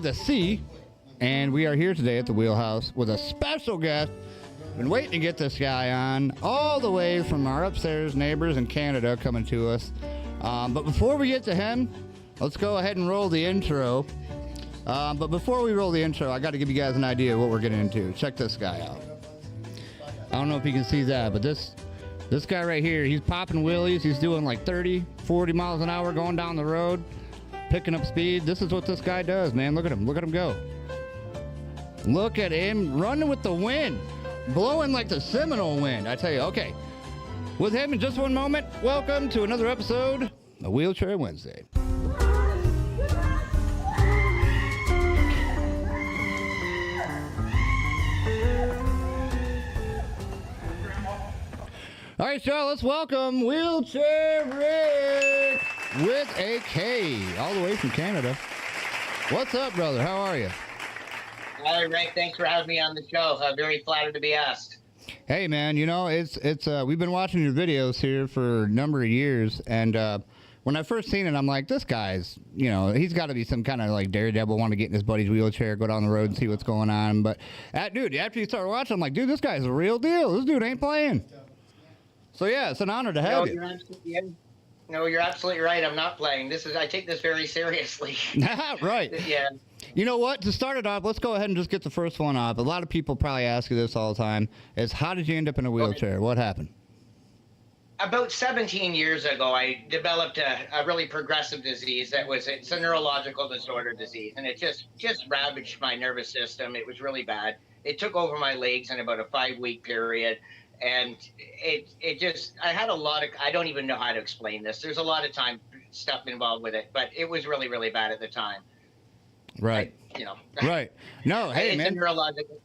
The C, and we are here today at the Wheelhouse with a special guest. Been waiting to get this guy on all the way from our upstairs neighbors in Canada coming to us. But before we get to him, let's go ahead and roll the intro. But before we roll the intro, I got to give you guys an idea of what we're getting into. Check this guy out. I don't know if you can see that, but this guy right here, he's popping wheelies. He's doing like 30, 40 miles an hour going down the road, picking up speed. This is what this guy does, man. Look at him. Look at him go. Look at him running with the wind, blowing like the Seminole wind. I tell you, okay. With him in just one moment, welcome to another episode of Wheelchair Wednesday. All right, y'all, let's welcome Wheelchair Rick with a K, all the way from Canada. What's up, brother? How are you? Hi, Rick. Thanks for having me on the show. I'm very flattered to be asked. Hey, man, you know, it's we've been watching your videos here for a number of years, and when I first seen it, I'm like, this guy's, you know, he's got to be some kind of like daredevil, want to get in his buddy's wheelchair, go down the road and see what's going on. But, dude, after you start watching, I'm like, dude, this guy's a real deal. This dude ain't playing. So, yeah, it's an honor to have you. You're absolutely right. I'm not playing. I take this very seriously. Right. Yeah. You know what? To start it off, let's go ahead and just get the first one off. A lot of people probably ask you this all the time, is how did you end up in a wheelchair? Okay. What happened? About 17 years ago, I developed a really progressive disease it's a neurological disorder disease, and it just ravaged my nervous system. It was really bad. It took over my legs in about a 5-week period. And I had a lot of, I don't even know how to explain this. There's a lot of stuff involved with it, but it was really, really bad at the time. Right. Right. No, hey, it's man. Neurological.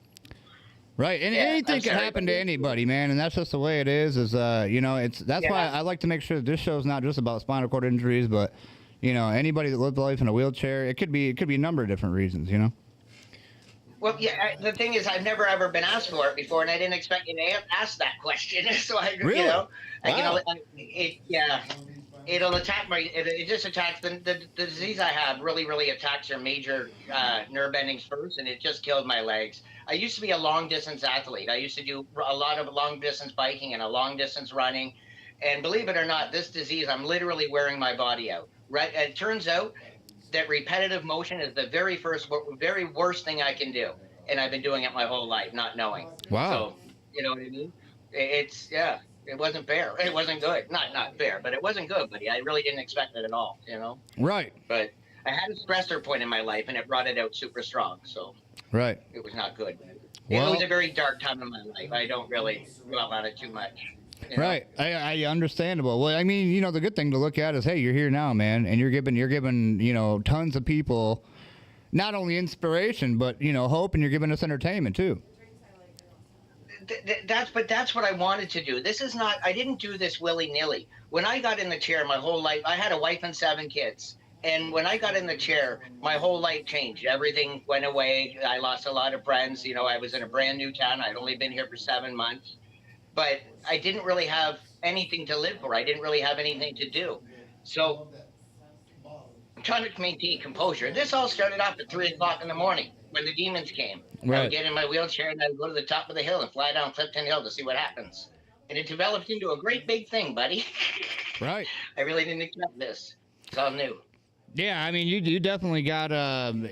Right. And anything can happen to anybody, man. And that's just the way it is, that's why I like to make sure that this show's not just about spinal cord injuries, but, you know, anybody that lives life in a wheelchair, it could be a number of different reasons, you know? Well, yeah, the thing is, I've never ever been asked for it before, and I didn't expect you to ask that question. So really? Wow. It'll attack it just attacks the disease I have really attacks your major nerve endings first, and it just killed my legs. I used to be a long distance athlete. I used to do a lot of long distance biking and a long distance running, and believe it or not, this disease, I'm literally wearing my body out. Right? It turns out that repetitive motion is the very worst thing I can do. And I've been doing it my whole life, not knowing. Wow. So, you know what I mean? It wasn't fair. It wasn't good. Not fair, but it wasn't good, buddy. I really didn't expect it at all, you know? Right. But I had a stressor point in my life, and it brought it out super strong. So right. It was not good. Well, it was a very dark time in my life. I don't really dwell on it too much. Right. I understandable. Well, I mean, you know, the good thing to look at is, hey, you're here now, man, and you're giving, you know, tons of people not only inspiration, but, you know, hope, and you're giving us entertainment too. That's what I wanted to do. I didn't do this willy-nilly. When I got in the chair my whole life, I had a wife and 7 kids. And when I got in the chair, my whole life changed. Everything went away. I lost a lot of friends. You know, I was in a brand new town. I'd only been here for 7 months. But I didn't really have anything to live for. I didn't really have anything to do. So I'm trying to maintain composure. This all started off at 3 o'clock in the morning when the demons came. Right. I would get in my wheelchair and I would go to the top of the hill and fly down Clifton Hill to see what happens. And it developed into a great big thing, buddy. Right. I really didn't expect this. It's all new. Yeah, I mean, you definitely got,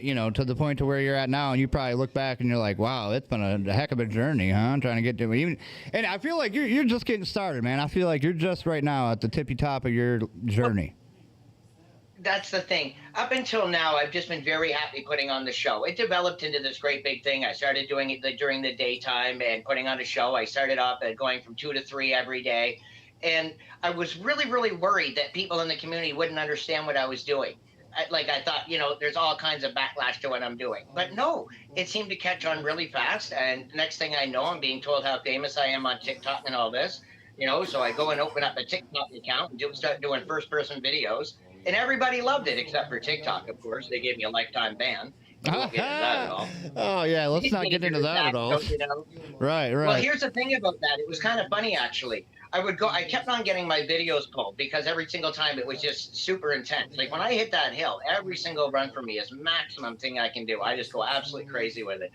you know, to the point to where you're at now, and you probably look back and you're like, wow, it's been a heck of a journey, huh? I'm trying to get to even, and I feel like you're just getting started, man. I feel like you're just right now at the tippy top of your journey. Well, that's the thing. Up until now, I've just been very happy putting on the show. It developed into this great big thing. I started doing it during the daytime and putting on a show. I started off at going from 2 to 3 every day, and I was really worried that people in the community wouldn't understand what I was doing. I thought, you know, there's all kinds of backlash to what I'm doing. But no, it seemed to catch on really fast. And next thing I know, I'm being told how famous I am on TikTok and all this. You know, so I go and open up a TikTok account and start doing first-person videos. And everybody loved it, except for TikTok, of course. They gave me a lifetime ban. We won't get into that at all. Oh, yeah, let's not get into that at all. You know? Right. Well, here's the thing about that. It was kind of funny, actually. I kept on getting my videos pulled because every single time it was just super intense. Like when I hit that hill, every single run for me is maximum thing I can do. I just go absolutely crazy with it.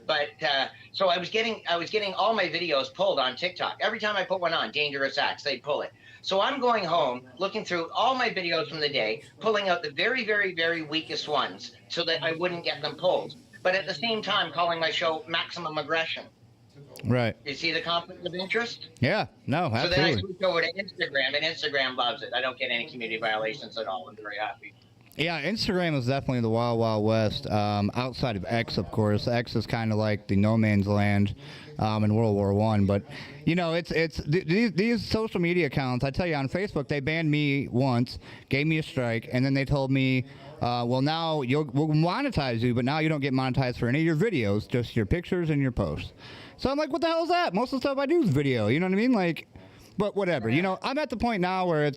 But so I was getting all my videos pulled on TikTok. Every time I put one on, Dangerous Acts, they pull it. So I'm going home, looking through all my videos from the day, pulling out the very, very, very weakest ones so that I wouldn't get them pulled. But at the same time, calling my show Maximum Aggression. Right. You see the conflict of interest? Yeah. No, So then I absolutely. switched over to Instagram, and Instagram loves it. I don't get any community violations at all. I'm very happy. Yeah, Instagram is definitely the wild, wild west. Outside of X, of course. X is kind of like the no man's land in World War One. But you know, these social media accounts. I tell you, on Facebook, they banned me once, gave me a strike, and then they told me, well, now we'll monetize you, but now you don't get monetized for any of your videos, just your pictures and your posts. So I'm like, what the hell is that? Most of the stuff I do is video. You know what I mean? Like, but whatever. You know, I'm at the point now where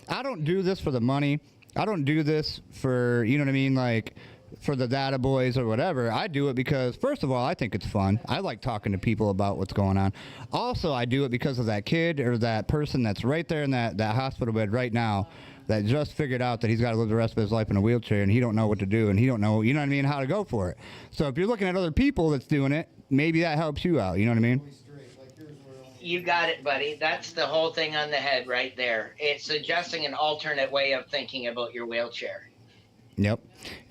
I don't do this for the money. I don't do this for, you know what I mean, like for the data boys or whatever. I do it because, first of all, I think it's fun. I like talking to people about what's going on. Also, I do it because of that kid or that person that's right there in that hospital bed right now that just figured out that he's got to live the rest of his life in a wheelchair and he don't know what to do and he don't know, you know what I mean, how to go for it. So if you're looking at other people that's doing it, maybe that helps you out. You know what I mean? You got it, buddy. That's the whole thing on the head right there. It's suggesting an alternate way of thinking about your wheelchair. Yep.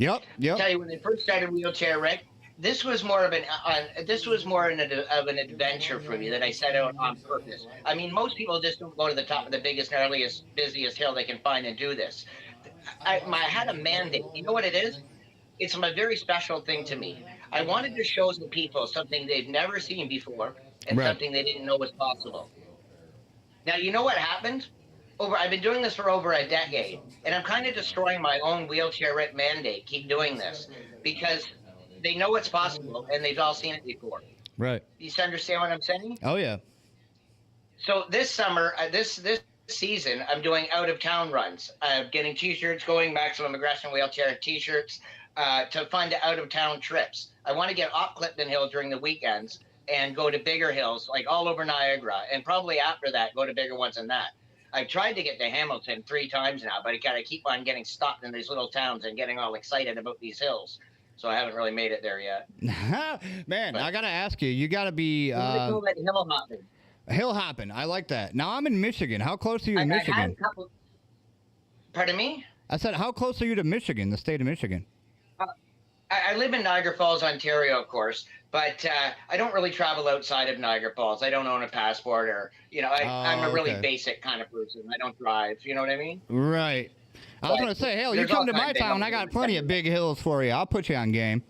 I'll tell you, when I first started Wheelchair Rick, this was more of an adventure for me that I set out on purpose. I mean, most people just don't go to the top of the biggest, gnarliest, busiest hill they can find and do this. I had a mandate. You know what it is? It's a very special thing to me. I wanted to show some people something they've never seen before and something they didn't know was possible. Now, you know what happened? I've been doing this for over a decade, and I'm kind of destroying my own Wheelchair Rick mandate. Keep doing this because they know it's possible and they've all seen it before. Right. You understand what I'm saying? Oh, yeah. So this summer, this season, I'm doing out of town runs. I'm getting T-shirts going, Maximum Aggression Wheelchair T-shirts, to fund out of town trips. I want to get off Clifton Hill during the weekends and go to bigger hills, like all over Niagara, and probably after that, go to bigger ones than that. I've tried to get to Hamilton 3 times now, but I gotta keep on getting stopped in these little towns and getting all excited about these hills. So I haven't really made it there yet. Man, I gotta ask you. You gotta be hill hopping. Hill hopping. I like that. Now I'm in Michigan. How close are you to Michigan? Pardon me? I said, how close are you to Michigan, the state of Michigan? I live in Niagara Falls, Ontario, of course, but I don't really travel outside of Niagara Falls. I don't own a passport or, you know, I'm a really basic kind of person. I don't drive. You know what I mean? Right. I was going to say, hell, you come to my town, I got plenty of big hills for you. I'll put you on game.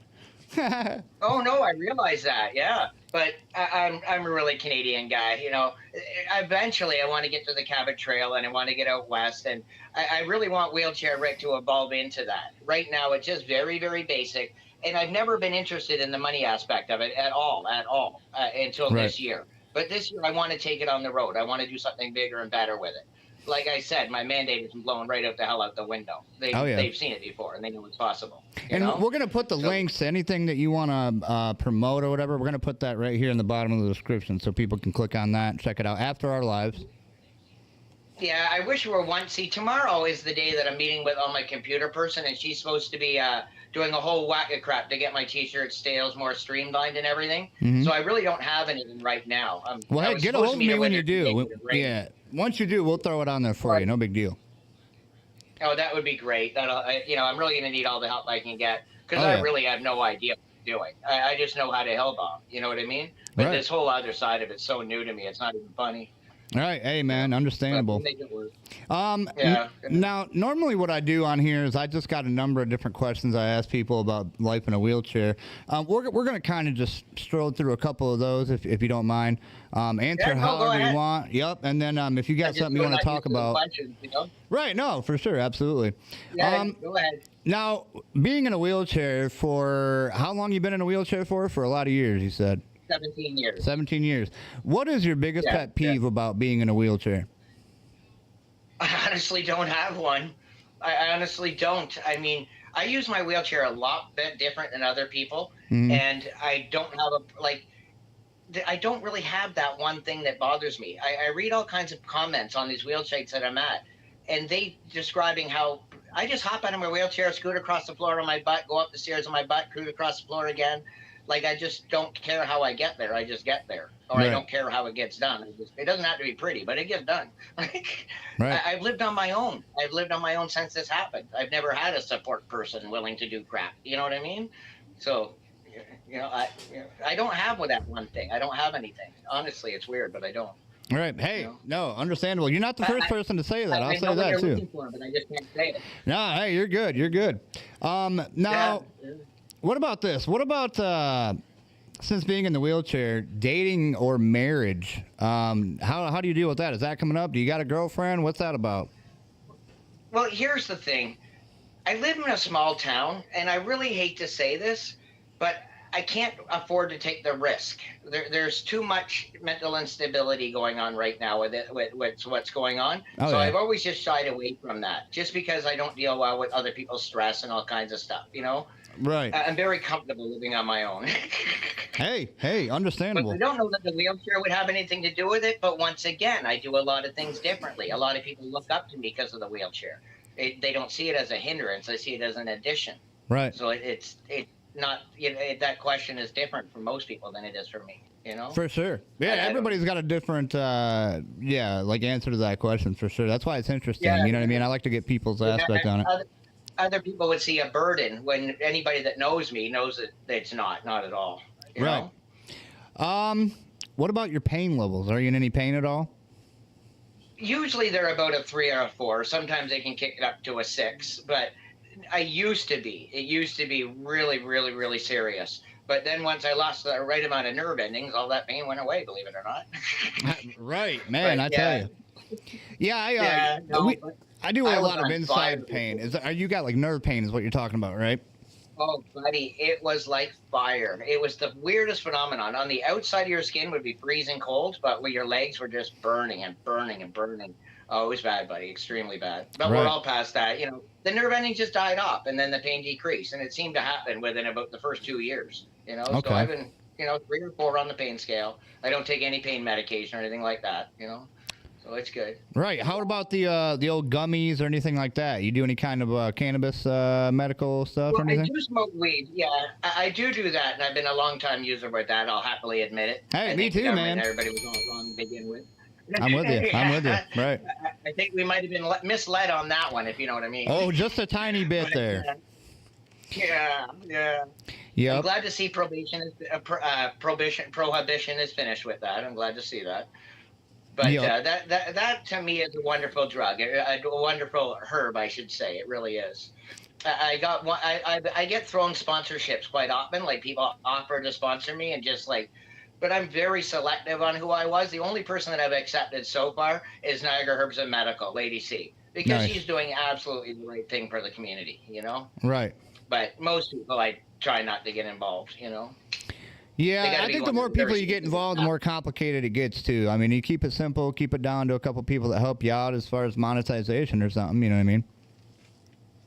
Oh, no, I realize that, yeah. But I'm a really Canadian guy, you know. Eventually, I want to get to the Cabot Trail, and I want to get out west, and I really want Wheelchair Rick to evolve into that. Right now, it's just very, very basic, and I've never been interested in the money aspect of it at all, until this year. But this year, I want to take it on the road. I want to do something bigger and better with it. Like I said, my mandate is blown right out the hell out the window. They've seen it before, and they know it's possible. And we're going to put the links, anything that you want to promote or whatever, we're going to put that right here in the bottom of the description so people can click on that and check it out after our lives. Yeah, I wish we were one. See, tomorrow is the day that I'm meeting with my computer person, and she's supposed to be doing a whole whack of crap to get my T-shirt sales more streamlined and everything. Mm-hmm. So I really don't have anything right now. Well, hey, get a hold of me when you do. Yeah, once you do, we'll throw it on there for you. No big deal. Oh, that would be great. I'm really going to need all the help I can get because I really have no idea what I'm doing. I just know how to hell bomb. You know what I mean? But this whole other side of it's so new to me. It's not even funny. All right. Hey, man, understandable. Now, normally what I do on here is I just got a number of different questions I ask people about life in a wheelchair. We're going to kind of just stroll through a couple of those, if you don't mind. Answer however you want. Yep. And then if you got something you want to talk about. Questions, you know? Right. No, for sure. Absolutely. Yeah, go ahead. Now, being in a wheelchair for how long you been in a wheelchair for? For a lot of years, you said. 17 years. 17 years. What is your biggest pet peeve about being in a wheelchair? I honestly don't have one. I honestly don't. I mean, I use my wheelchair a lot bit different than other people, and I don't have I don't really have that one thing that bothers me. I read all kinds of comments on these wheelchairs that I'm at, and they describing how I just hop out of my wheelchair, scoot across the floor on my butt, go up the stairs on my butt, cruise across the floor again. Like I just don't care how I get there. I just get there, or I Right. don't care how it gets done. It doesn't have to be pretty, but it gets done. Like Right. I've lived on my own. I've lived on my own since this happened. I've never had a support person willing to do crap. You know what I mean? So, I don't have that one thing. I don't have anything. Honestly, it's weird, but I don't. Right. Hey, You know? no, understandable. You're not the first person to say that. I'll I say know what that you're too. looking for, but I just can't say it. No, hey, you're good. You're good. Now, Yeah. what about this? What about since being in the wheelchair, dating or marriage? How do you deal with that? Is that coming up? Do you got a girlfriend? What's that about? Well, here's the thing. I live in a small town, and I really hate to say this, but I can't afford to take the risk. There's too much mental instability going on right now with what's going on. Oh, So yeah. I've always just shied away from that, just because I don't deal well with other people's stress and all kinds of stuff. Right. I'm very comfortable living on my own. Hey, But understandable. I don't know that the wheelchair would have anything to do with it. But once again, I do a lot of things differently. A lot of people look up to me because of the wheelchair. They don't see it as a hindrance. They see it as an addition. Right. So it's not, that question is different for most people than it is for me. For sure. Yeah, I don't- everybody's got a different, like answer to that question for sure. That's why it's interesting. Yeah. You know what I mean? I like to get people's aspect on it. Other people would see a burden when anybody that knows me knows that it's not at all. You Right. know? What about your pain levels? Are you in any pain at all? Usually they're about a 3 or a 4. Sometimes they can kick it up to a 6, but it used to be really, really, really serious. But then once I lost the right amount of nerve endings, all that pain went away, believe it or not. Right, man. But, I tell you. Yeah, I do I a was lot of on inside fire. pain. You got like nerve pain is what you're talking about, right? Oh, buddy, it was like fire. It was the weirdest phenomenon. On the outside of your skin would be freezing cold, but where your legs were just burning and burning and burning. Oh, it was bad, buddy, extremely bad. But Right. we're all past that. The nerve ending just died off, and then the pain decreased, and it seemed to happen within about the first 2 years. Okay. So I've been, 3 or 4 on the pain scale. I don't take any pain medication or anything like that. So it's good. Right. How about the old gummies or anything like that? You do any kind of cannabis medical stuff or Well, I anything? do smoke weed. Yeah, I do that, and I've been a long time user with that. I'll happily admit it. Hey, I me think the too, government man. and everybody was all wrong to begin with. I'm with you. I'm with you. Right. I think we might have been misled on that one, if you know what I mean. Oh, just a tiny bit But, there. Yeah. I'm Yep. glad to see prohibition is finished with that. I'm glad to see that. But Yep. that to me is a wonderful drug, a wonderful herb, I should say. It really is. I get thrown sponsorships quite often. Like people offer to sponsor me, and just like, but I'm very selective on who I was. The only person that I've accepted so far is Niagara Herbs and Medical, Lady C, because Nice. she's doing absolutely the right thing for the community. Right. But most people, I try not to get involved. They Yeah, gotta I be think the going more through their people you get seasons. involved, the more complicated it gets too. I mean, you keep it simple, keep it down to a couple people that help you out as far as monetization or something. You know what I mean?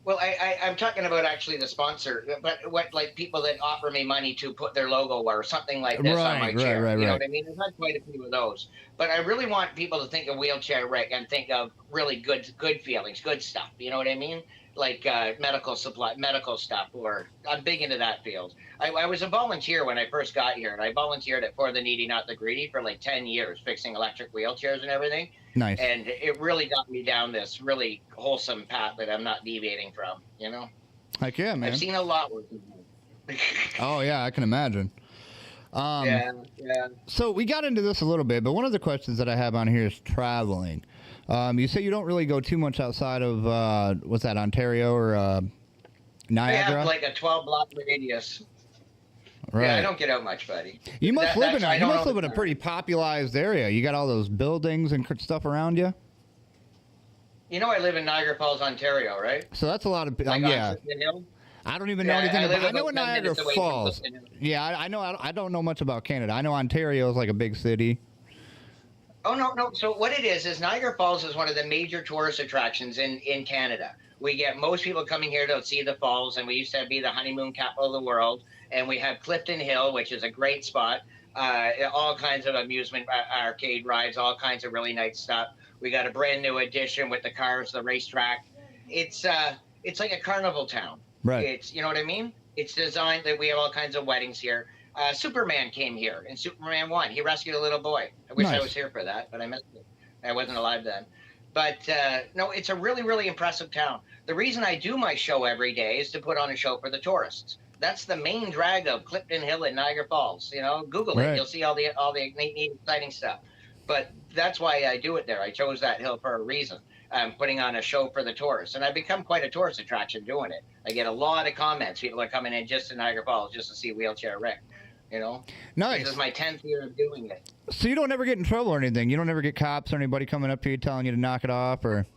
Well, I'm talking about actually the sponsor, but what like people that offer me money to put their logo or something like this on my Right, chair. right, You know right. what I mean? I've had quite a few of those. But I really want people to think of Wheelchair Rick and think of really good feelings, good stuff. You know what I mean? Like medical stuff, or I'm big into that field. I was a volunteer when I first got here, and I volunteered at For the Needy, Not the Greedy for like 10 years, fixing electric wheelchairs and everything. Nice. And it really got me down this really wholesome path that I'm not deviating from. Heck yeah, man. I've seen a lot working. Oh yeah, I can imagine. Yeah. So we got into this a little bit, but one of the questions that I have on here is traveling. You say you don't really go too much outside of what's that, Ontario or I Niagara? have like a 12-block radius. Right. Yeah, I don't get out much, buddy. You must live in I you don't must know live in a the- pretty popularized area. You got all those buildings and stuff around you. I live in Niagara Falls, Ontario, right? So that's a lot of Like on yeah. Clifton Hill. I don't even know Yeah, anything I about. live I know about in 10 Niagara minutes away from Falls. Clifton Hill. Yeah, I know. I don't know much about Canada. I know Ontario is like a big city. Oh, no. So what it is Niagara Falls is one of the major tourist attractions in Canada. We get most people coming here to see the falls, and we used to be the honeymoon capital of the world. And we have Clifton Hill, which is a great spot. all kinds of amusement arcade rides, all kinds of really nice stuff. We got a brand new addition with the cars, the racetrack. It's like a carnival town. Right. It's, you know what I mean? It's designed that we have all kinds of weddings here. Superman came here in Superman 1. He rescued a little boy. I wish I was here for that, but I missed it. I wasn't alive then. But no, it's a really, really impressive town. The reason I do my show every day is to put on a show for the tourists. That's the main drag of Clifton Hill and Niagara Falls. You know, Google it. You'll see all the neat, exciting stuff. But that's why I do it there. I chose that hill for a reason. I'm putting on a show for the tourists, and I've become quite a tourist attraction doing it. I get a lot of comments. People are coming in just to Niagara Falls just to see Wheelchair Rick. You know, nice. This is my 10th year of doing it. So you don't ever get in trouble or anything? You don't ever get cops or anybody coming up to you telling you to knock it off, or?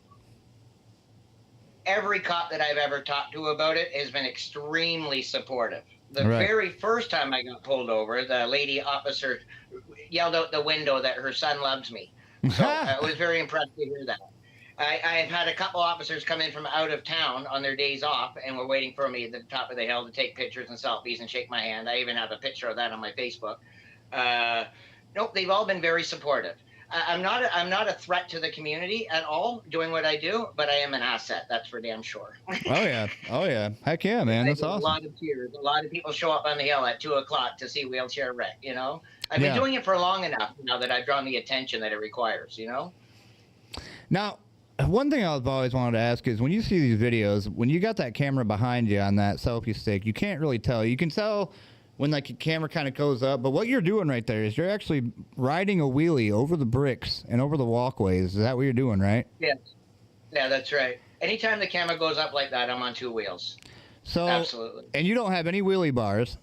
Every cop that I've ever talked to about it has been extremely supportive. The very first time I got pulled over, the lady officer yelled out the window that her son loves me. So I was very impressed to hear that. I've had a couple officers come in from out of town on their days off and were waiting for me at the top of the hill to take pictures and selfies and shake my hand. I even have a picture of that on my Facebook. Nope, they've all been very supportive. I'm not a threat to the community at all doing what I do, but I am an asset. That's for damn sure. Oh yeah, heck yeah, man, that's awesome. A lot of cheers. A lot of people show up on the hill at 2:00 to see Wheelchair Rick. You know, I've been doing it for long enough now that I've drawn the attention that it requires. You know. Now, one thing I've always wanted to ask is when you see these videos, when you got that camera behind you on that selfie stick, you can't really tell. You can tell when like your camera kind of goes up, but what you're doing right there is you're actually riding a wheelie over the bricks and over the walkways. Is that what you're doing, right? Yes. Yeah, that's right. Anytime the camera goes up like that, I'm on two wheels. So absolutely. And you don't have any wheelie bars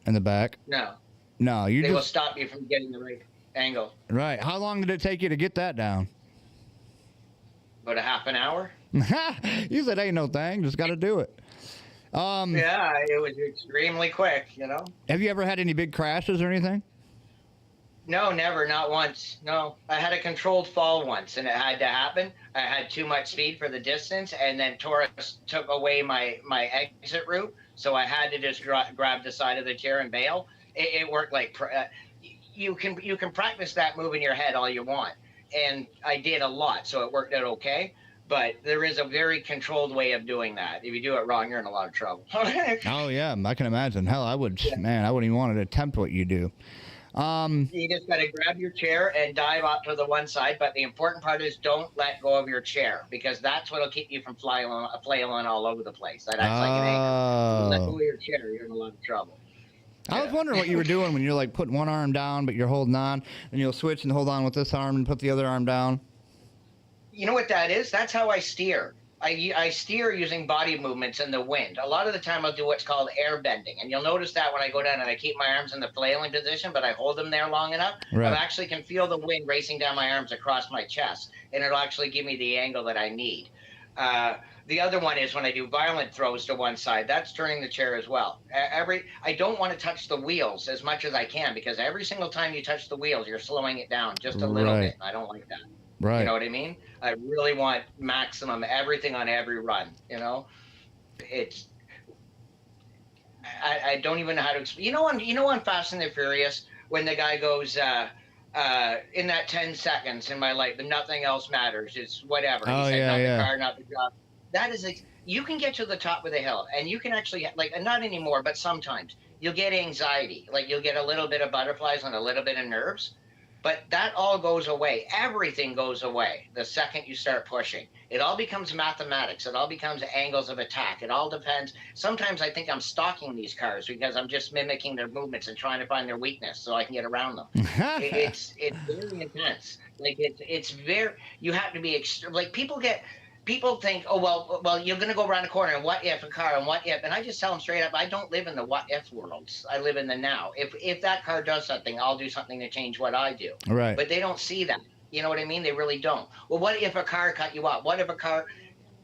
in the back? No. No, they will stop you from getting the right angle. Right. How long did it take you to get that down? About a half an hour. You said ain't no thing, just got to do it. Yeah, it was extremely quick, you know. Have you ever had any big crashes or anything? No, never, not once. No, I had a controlled fall once, and it had to happen. I had too much speed for the distance, and then tourists took away my exit route, so I had to just grab the side of the chair and bail. It worked like you can practice that move in your head all you want, and I did a lot, so it worked out okay. But there is a very controlled way of doing that. If you do it wrong, you're in a lot of trouble. Oh, yeah, I can imagine. Hell, I would, man, I wouldn't even want to attempt what you do. You just got to grab your chair and dive off to the one side. But the important part is don't let go of your chair, because that's what will keep you from flailing all over the place. That's like an anchor. Let go of your chair, you're in a lot of trouble. I was wondering what you were doing when you're like putting one arm down, but you're holding on, and you'll switch and hold on with this arm and put the other arm down. You know what that is? That's how I steer. I steer using body movements in the wind. A lot of the time I'll do what's called air bending. And you'll notice that when I go down and I keep my arms in the flailing position, but I hold them there long enough, I actually can feel the wind racing down my arms across my chest, and it'll actually give me the angle that I need. The other one is when I do violent throws to one side. That's turning the chair as well. I don't want to touch the wheels as much as I can, because every single time you touch the wheels, you're slowing it down just a little bit. I don't like that. Right. You know what I mean? I really want maximum everything on every run. You know, I don't even know how to explain. You know on Fast and the Furious, when the guy goes in that 10 seconds in my life, nothing else matters. It's whatever. Oh, he said, yeah, not the car, not the job. That is you can get to the top of the hill, and you can actually not anymore, but sometimes you'll get anxiety. Like you'll get a little bit of butterflies and a little bit of nerves. But that all goes away. Everything goes away the second you start pushing. It all becomes mathematics. It all becomes angles of attack. It all depends. Sometimes I think I'm stalking these cars because I'm just mimicking their movements and trying to find their weakness so I can get around them. It's very intense. Like it's very. You have to be like people think, oh, well, you're going to go around the corner, and what if a car, and what if? And I just tell them straight up, I don't live in the what if worlds. I live in the now. If that car does something, I'll do something to change what I do. Right. But they don't see that. You know what I mean? They really don't. Well, what if a car cut you off? What if a car...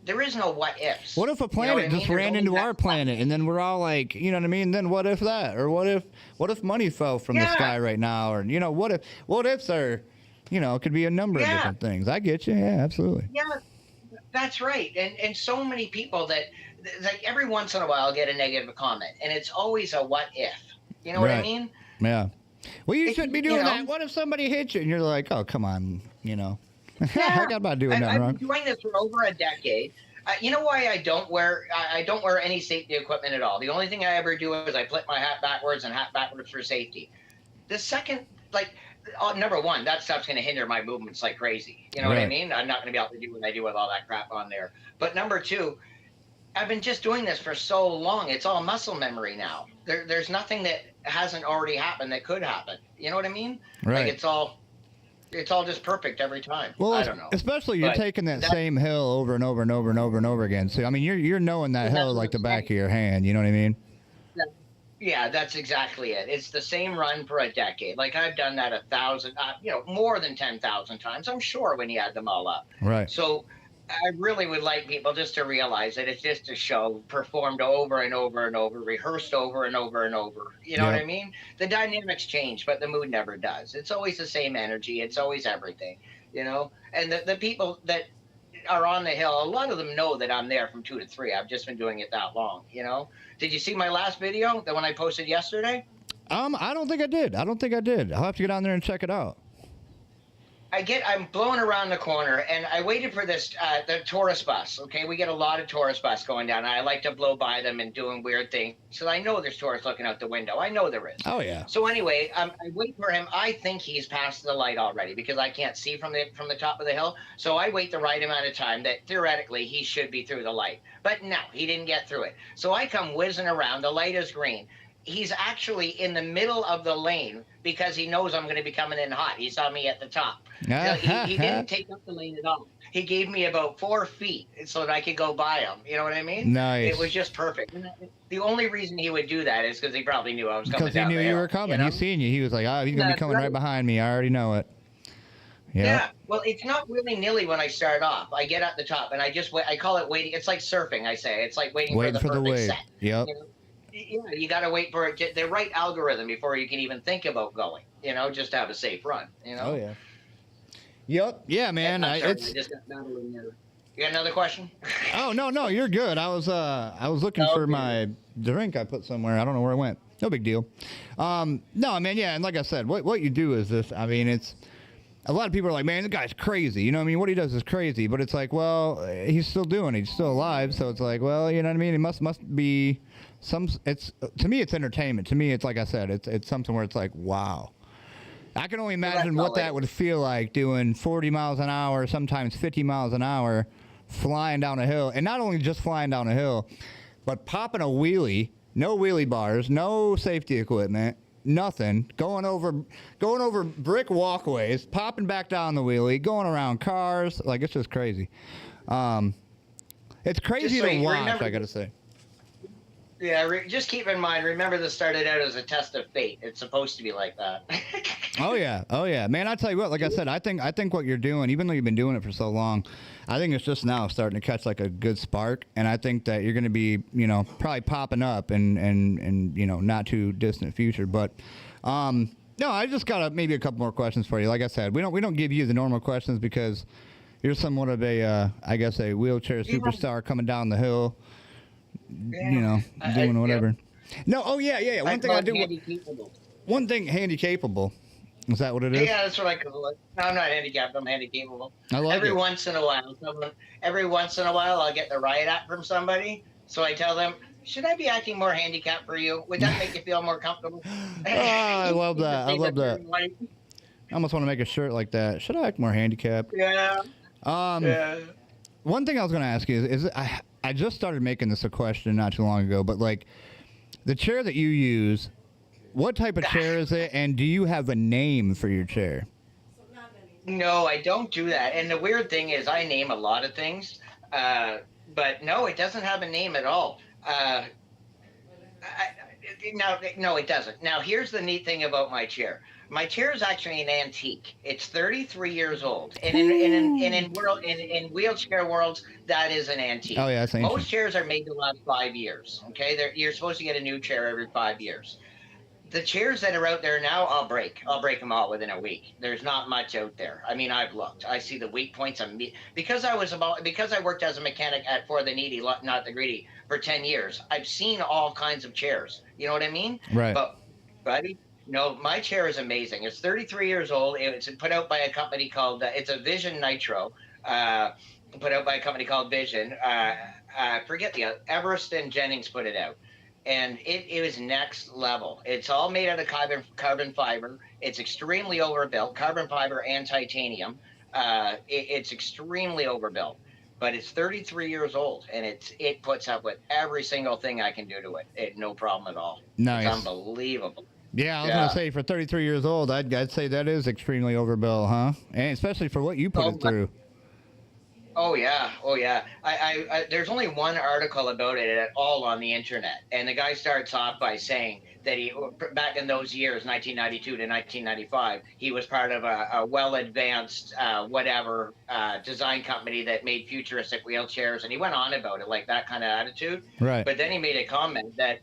There is no what ifs. What if a planet just ran into our planet, and then we're all like, you know what I mean? Then what if that? Or what if money fell from the sky right now? Or, what ifs are, it could be a number of different things. I get you. Yeah, absolutely. Yeah. That's right. And so many people that, like, every once in a while I'll get a negative comment, and it's always a what if. You know what I mean? Yeah. Well, you shouldn't be doing you know, that. What if somebody hits you and you're like, oh, come on, you know. yeah, I got about doing nothing I've wrong. been doing this for over a decade. You know why I don't wear any safety equipment at all. The only thing I ever do is I flip my hat backwards and hat backwards for safety. The second, like, number one, that stuff's going to hinder my movements like crazy. You know what I Right. mean? I'm not going to be able to do what I do with all that crap on there. But number two, I've been just doing this for so long. It's all muscle memory now. There's nothing that hasn't already happened that could happen. You know what I mean? Right. Like it's all just perfect every time. Well, I don't know. especially you're But taking that same hill over and over and over and over and over again. So I mean, you're knowing that That's hill what like the I'm back of saying. your hand. You know what I mean? Yeah, that's exactly it. It's the same run for a decade. Like I've done that 1,000, more than 10,000 times, I'm sure, when you add them all up. Right. So I really would like people just to realize that it's just a show performed over and over and over, rehearsed over and over and over. You know what Yep. I mean? The dynamics change, but the mood never does. It's always the same energy. It's always everything, And the people that are on the hill, a lot of them know that I'm there from 2 to 3. I've just been doing it that long. Did you see my last video, the one I posted yesterday? I don't think I did. I'll have to get on there and check it out. I'm blowing around the corner, and I waited for this the tourist bus. Okay, we get a lot of tourist bus going down, and I like to blow by them and doing weird things. So I know there's tourists looking out the window. I know there is. Oh yeah. So anyway, I wait for him. I think he's past the light already because I can't see from the top of the hill. So I wait the right amount of time that theoretically he should be through the light. But no, he didn't get through it. So I come whizzing around. The light is green. He's actually in the middle of the lane because he knows I'm going to be coming in hot. He saw me at the top. He didn't take up the lane at all. He gave me about 4 feet so that I could go by him. You know what I mean? Nice. It was just perfect. And the only reason he would do that is because he probably knew I was coming Because he down knew the you hill, were coming. know? He seen you. He was like, oh, he's gonna be That's coming right right. behind me. I already know it. Yep. Yeah, well, it's not willy-nilly when I start off. I get at the top, and I just wait. I call it waiting. It's like surfing, I say. It's like waiting Waiting for the for the perfect wave. set. Yep. Yeah, you got to wait for it, the right algorithm before you can even think about going, just to have a safe run, Oh yeah. Yep. Yeah, man. I'm sorry, It's. I just got battling there. You got another question? Oh no, you're good. I was looking for Okay. my drink I put somewhere. I don't know where it went. No big deal. No, man. Yeah, and like I said, what you do is this. I mean, it's. A lot of people are like, man, the guy's crazy. You know what I mean? What he does is crazy. But it's like, well, he's still doing it. He's still alive. So it's like, well, you know what I mean? It must be some. It's to me, it's entertainment. To me, it's like I said, it's something where it's like, wow. I can only imagine what that would feel like doing 40 miles an hour, sometimes 50 miles an hour, flying down a hill, and not only just flying down a hill, but popping a wheelie. No wheelie bars, no safety equipment. Nothing. Going over brick walkways, popping back down the wheelie, going around cars. Like, it's just crazy. It's crazy Just so to you watch, remember- I gotta say. Yeah, just keep in mind, remember this started out as a test of fate. It's supposed to be like that. Oh yeah, man. I tell you what, like I said, I think what you're doing, even though you've been doing it for so long, I think it's just now starting to catch like a good spark, and I think that you're going to be, probably popping up and not too distant future. But no, I just got maybe a couple more questions for you. Like I said, we don't give you the normal questions because you're somewhat of a I guess a wheelchair superstar coming down the hill, doing whatever. No, oh yeah. One thing I do. One thing, handy-capable. Is that what it is? Yeah, that's what I call it. No, I'm not handicapped. I'm handy-capable. I like every it. once in a while, I'll get the riot act from somebody. So I tell them, should I be acting more handicapped for you? Would that make you feel more comfortable? Oh, I love that. I love that. I almost want to make a shirt like that. Should I act more handicapped? Yeah. Yeah. One thing I was going to ask you is I just started making this a question not too long ago, but like the chair that you use, what type of chair is it, and do you have a name for your chair? No, I don't do that. And the weird thing is I name a lot of things, but no, it doesn't have a name at all. No, it doesn't. Now, here's the neat thing about my chair. My chair is actually an antique. It's 33 years old, and in wheelchair worlds, that is an antique. Oh yeah, that's ancient. Most chairs are made to last 5 years. Okay, you're supposed to get a new chair every 5 years. The chairs that are out there now, I'll break them all within a week. There's not much out there. I mean, I've looked. I see the weak points because I worked as a mechanic for the needy, not the greedy, for 10 years. I've seen all kinds of chairs. You know what I mean? Right. But, buddy, No, my chair is amazing. It's 33 years old. It's put out by a company called, it's a Vision Nitro, uh, put out by a company called Vision. Forget the Everest and Jennings put it out. And it was next level. It's all made out of carbon fiber. It's extremely overbuilt, carbon fiber and titanium. It's extremely overbuilt, but it's 33 years old, and it puts up with every single thing I can do to it. No problem at all. Nice. It's unbelievable. Yeah, I was gonna say for 33 years old, I'd say that is extremely overbuilt, huh? And especially for what you put it through. Oh yeah, oh yeah. There's only one article about it at all on the internet, and the guy starts off by saying that he, back in those years, 1992 to 1995, he was part of a well-advanced design company that made futuristic wheelchairs, and he went on about it like that kind of attitude. Right. But then he made a comment that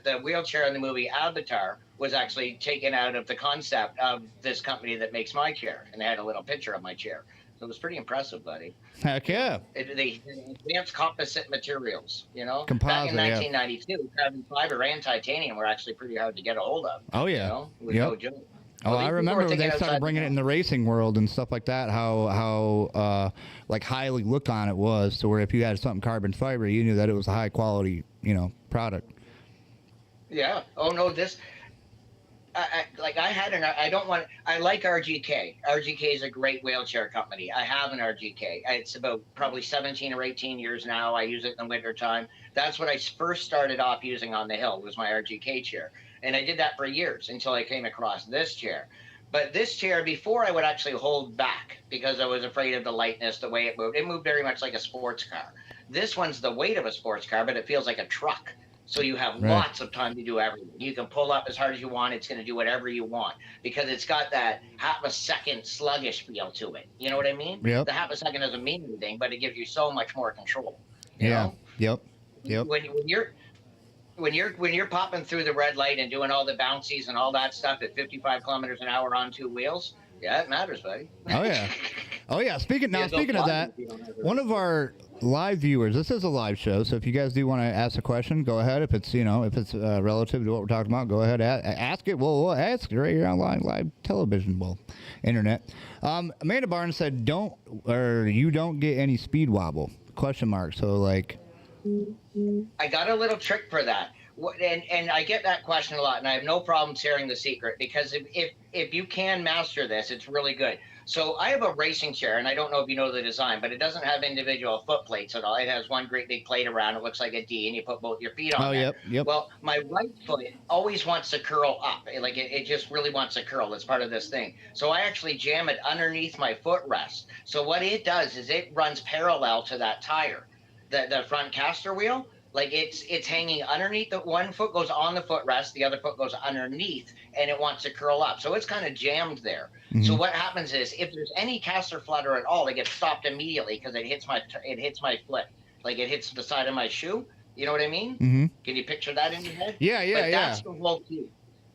the wheelchair in the movie Avatar was actually taken out of the concept of this company that makes my chair, and they had a little picture of my chair. So it was pretty impressive, buddy. Heck yeah. The advanced composite materials, Composite, back in 1992, carbon fiber and titanium were actually pretty hard to get a hold of. Oh, yeah. It was no joke. Oh, I remember when they started bringing it in the racing world and stuff like that, how like highly looked on it was, to where if you had something carbon fiber, you knew that it was a high quality, product. Yeah. Oh, no, I like RGK. RGK is a great wheelchair company. I have an RGK. It's about probably 17 or 18 years now. I use it in the winter time. That's what I first started off using on the hill, was my RGK chair. And I did that for years until I came across this chair. But this chair, before, I would actually hold back because I was afraid of the lightness, the way it moved. It moved very much like a sports car. This one's the weight of a sports car, but it feels like a truck. So you have lots of time to do everything. You can pull up as hard as you want. It's going to do whatever you want because it's got that half a second sluggish feel to it. You know what I mean? Yep. The half a second doesn't mean anything, but it gives you so much more control. You Yeah. know? Yep. When you're popping through the red light and doing all the bouncies and all that stuff at 55 kilometers an hour on two wheels, yeah, it matters, buddy. Oh yeah. Oh yeah. Speaking of that, one of our live viewers. This is a live show, so if you guys do want to ask a question, go ahead. If it's relative to what we're talking about, go ahead, ask it. We'll ask it right here on live television, internet. Amanda Barnes said, you don't get any speed wobble? ? So like, I got a little trick for that. And I get that question a lot, and I have no problem sharing the secret, because if you can master this, it's really good. So I have a racing chair, and I don't know if you know the design, but it doesn't have individual foot plates at all. It has one great big plate around. It looks like a D, and you put both your feet on Oh, there. Yep. Well, my right foot always wants to curl up. It just really wants to curl. It's part of this thing. So I actually jam it underneath my footrest. So what it does is it runs parallel to that tire, the front caster wheel. Like it's hanging underneath. The one foot goes on the footrest, the other foot goes underneath, and it wants to curl up. So it's kind of jammed there. Mm-hmm. So what happens is, if there's any caster flutter at all, it gets stopped immediately because it hits my foot, like it hits the side of my shoe. You know what I mean? Mm-hmm. Can you picture that in your head? Yeah. That's the whole key.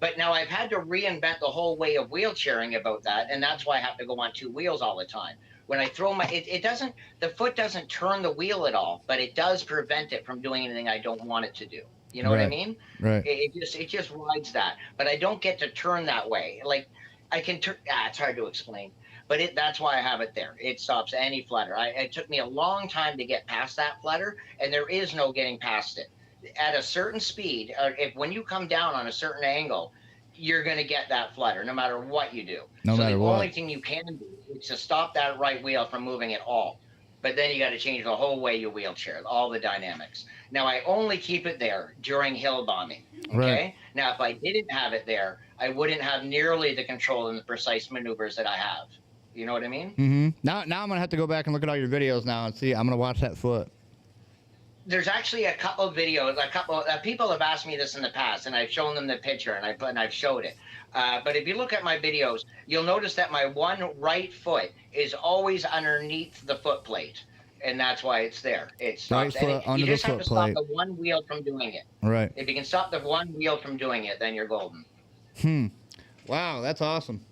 But now I've had to reinvent the whole way of wheelchairing about that, and that's why I have to go on two wheels all the time. When I throw the foot doesn't turn the wheel at all, but it does prevent it from doing anything I don't want it to do. You know what I mean? Right. It just rides that, but I don't get to turn that way. Like I can turn. It's hard to explain, but that's why I have it there. It stops any flutter. It took me a long time to get past that flutter, and there is no getting past it. At a certain speed, when you come down on a certain angle, you're going to get that flutter no matter what you do. No matter what. The only thing you can do is to stop that right wheel from moving at all. But then you got to change the whole way you wheelchair, all the dynamics. Now, I only keep it there during hill bombing. Okay. Right. Now, if I didn't have it there, I wouldn't have nearly the control and the precise maneuvers that I have. You know what I mean? Mm-hmm. Now I'm going to have to go back and look at all your videos now and see. I'm going to watch that foot. There's actually a couple of videos. People have asked me this in the past, and I've shown them the picture, and I've showed it. But if you look at my videos, you'll notice that my one right foot is always underneath the foot plate, and that's why it's there. It stops. Right foot under the foot plate. You just have to stop the one wheel from doing it. Right. If you can stop the one wheel from doing it, then you're golden. Wow, that's awesome.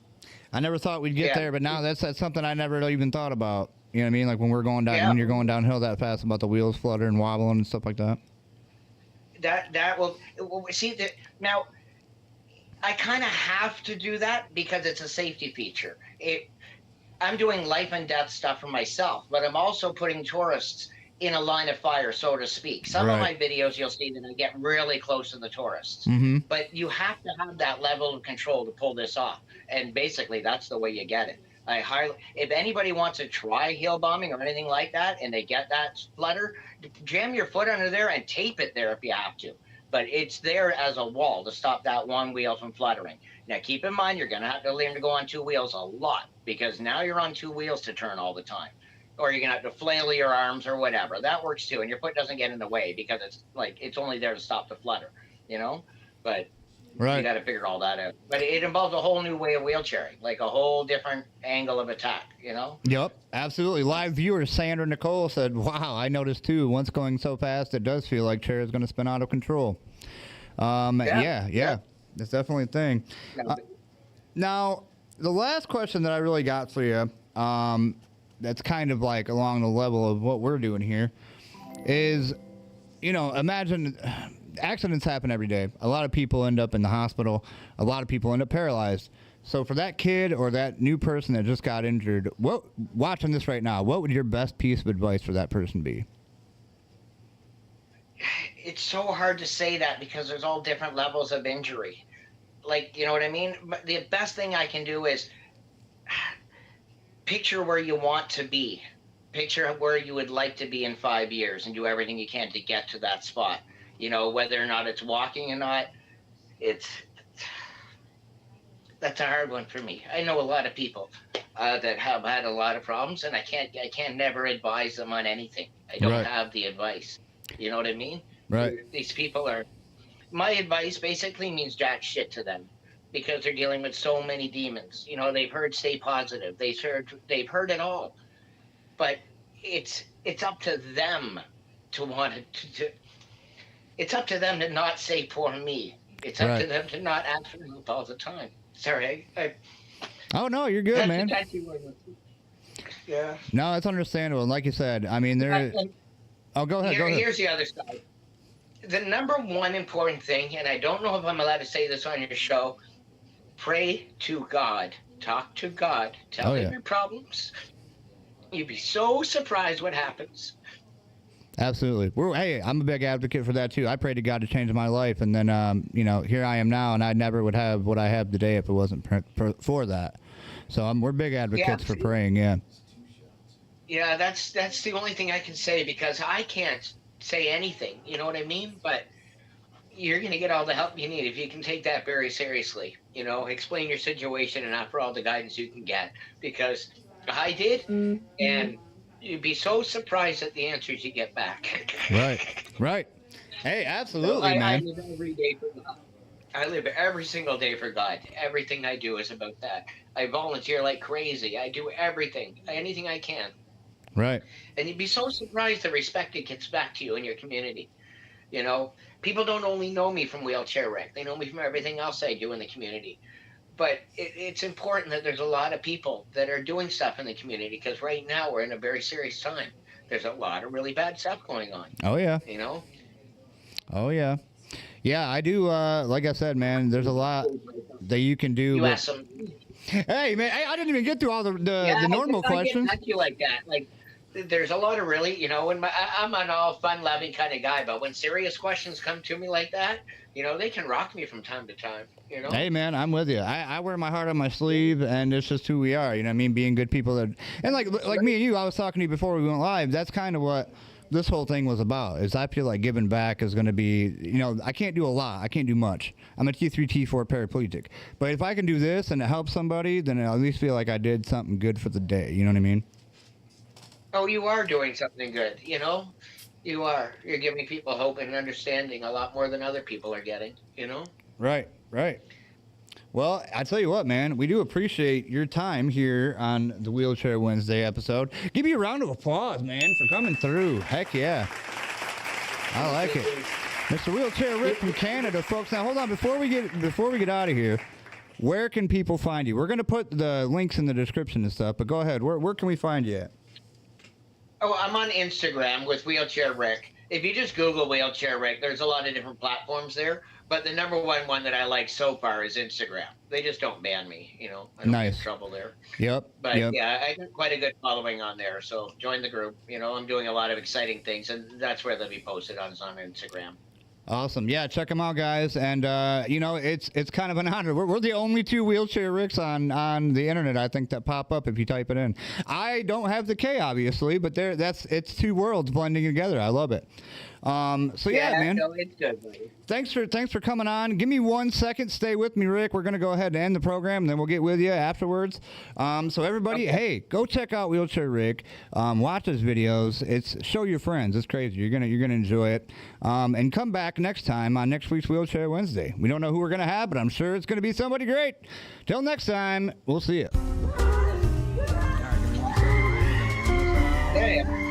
I never thought we'd get there, but now that's something I never even thought about. You know what I mean? Like when you're going downhill that fast, about the wheels fluttering and wobbling and stuff like that. That will see that now. I kind of have to do that because it's a safety feature. I'm doing life and death stuff for myself, but I'm also putting tourists in a line of fire, so to speak. Some of Right. my videos, you'll see that I get really close to the tourists, Mm-hmm. but you have to have that level of control to pull this off. And basically, that's the way you get it. If anybody wants to try hail bombing or anything like that, and they get that flutter, jam your foot under there and tape it there if you have to. But it's there as a wall to stop that one wheel from fluttering. Now, keep in mind, you're going to have to learn to go on two wheels a lot because now you're on two wheels to turn all the time. Or you're going to have to flail your arms or whatever. That works too. And your foot doesn't get in the way because it's only there to stop the flutter, you know? But Right. you got to figure all that out. But it involves a whole new way of wheelchairing, like a whole different angle of attack, you know? Yep, absolutely. Live viewer Sandra Nicole said, "Wow, I noticed too. Once going so fast, it does feel like chair is going to spin out of control." Yeah. That's definitely a thing. Now, the last question that I really got for you, that's kind of like along the level of what we're doing here, is, imagine accidents happen every day. A lot of people end up in the hospital. A lot of people end up paralyzed. So for that kid or that new person that just got injured, watching this right now, what would your best piece of advice for that person be? It's so hard to say that because there's all different levels of injury. Like, you know what I mean? But the best thing I can do is picture where you want to be. Picture where you would like to be in 5 years and do everything you can to get to that spot. Whether or not it's walking or not, that's a hard one for me. I know a lot of people that have had a lot of problems, and I can't never advise them on anything. I don't have the advice. You know what I mean? Right. These people my advice basically means jack shit to them because they're dealing with so many demons. They've heard stay positive. They've heard it all, but it's up to them to want to it's up to them to not say poor me. It's up to them to not ask for help all the time. Sorry, Oh no, you're good, man. Yeah. No, it's understandable. And like you said, I mean, Oh, go ahead. Here's the other side. The number one important thing, and I don't know if I'm allowed to say this on your show, pray to God. Talk to God. Tell him your problems. You'd be so surprised what happens. Absolutely. Hey, I'm a big advocate for that too. I prayed to God to change my life, and then, here I am now, and I never would have what I have today if it wasn't for that. So we're big advocates for praying. Yeah. Yeah, that's the only thing I can say because I can't say anything. You know what I mean? But you're going to get all the help you need if you can take that very seriously. Explain your situation and offer all the guidance you can get because I did, and you'd be so surprised at the answers you get back. Right. Hey, absolutely, man. I live every day for God. I live every single day for God. Everything I do is about that. I volunteer like crazy. I do everything, anything I can. Right. And you'd be so surprised the respect it gets back to you in your community. People don't only know me from Wheelchair Rick. They know me from everything else I do in the community. But it's important that there's a lot of people that are doing stuff in the community because right now we're in a very serious time. There's a lot of really bad stuff going on. Oh, yeah. Oh, yeah. Yeah, I do. Like I said, man, there's a lot that you can do. You ask some. Hey, man, I didn't even get through all the normal questions. I get like that. Like, there's a lot of really, I'm an all fun-loving kind of guy, but when serious questions come to me like that, they can rock me from time to time. Hey, man, I'm with you. I wear my heart on my sleeve, and it's just who we are. You know what I mean? Being good people and like me and you, I was talking to you before we went live. That's kind of what this whole thing was about. Is I feel like giving back is going to be, I can't do a lot. I can't do much. I'm a T3, T4 paraplegic. But if I can do this and it helps somebody, then I at least feel like I did something good for the day. You know what I mean? Oh, you are doing something good. You are. You're giving people hope and understanding a lot more than other people are getting. Right. Well, I tell you what, man, we do appreciate your time here on the Wheelchair Wednesday episode. Give you a round of applause, man, for coming through. Heck yeah. I like it. Mr. Wheelchair Rick from Canada, folks. Now, hold on. Before we get out of here, where can people find you? We're going to put the links in the description and stuff, but go ahead. Where can we find you at? Oh, I'm on Instagram with Wheelchair Rick. If you just Google Wheelchair Rick, there's a lot of different platforms there. But the number one that I like so far is Instagram. They just don't ban me, I don't get in Nice. trouble there. Yep. But Yep. yeah, I got quite a good following on there. So join the group. I'm doing a lot of exciting things, and that's where they'll be posted is on Instagram. Awesome. Yeah, check them out, guys. And it's kind of an honor. We're the only two wheelchair Ricks on the internet, I think, that pop up if you type it in. I don't have the K, obviously, but it's two worlds blending together. I love it. So yeah, man. No, it's good, buddy. Thanks for coming on. Give me 1 second. Stay with me, Rick. We're gonna go ahead and end the program, and then we'll get with you afterwards. So everybody, hey, go check out Wheelchair Rick. Watch his videos. Show your friends. It's crazy. You're gonna enjoy it. And come back next time on next week's Wheelchair Wednesday. We don't know who we're gonna have, but I'm sure it's gonna be somebody great. Till next time, we'll see you. Yeah.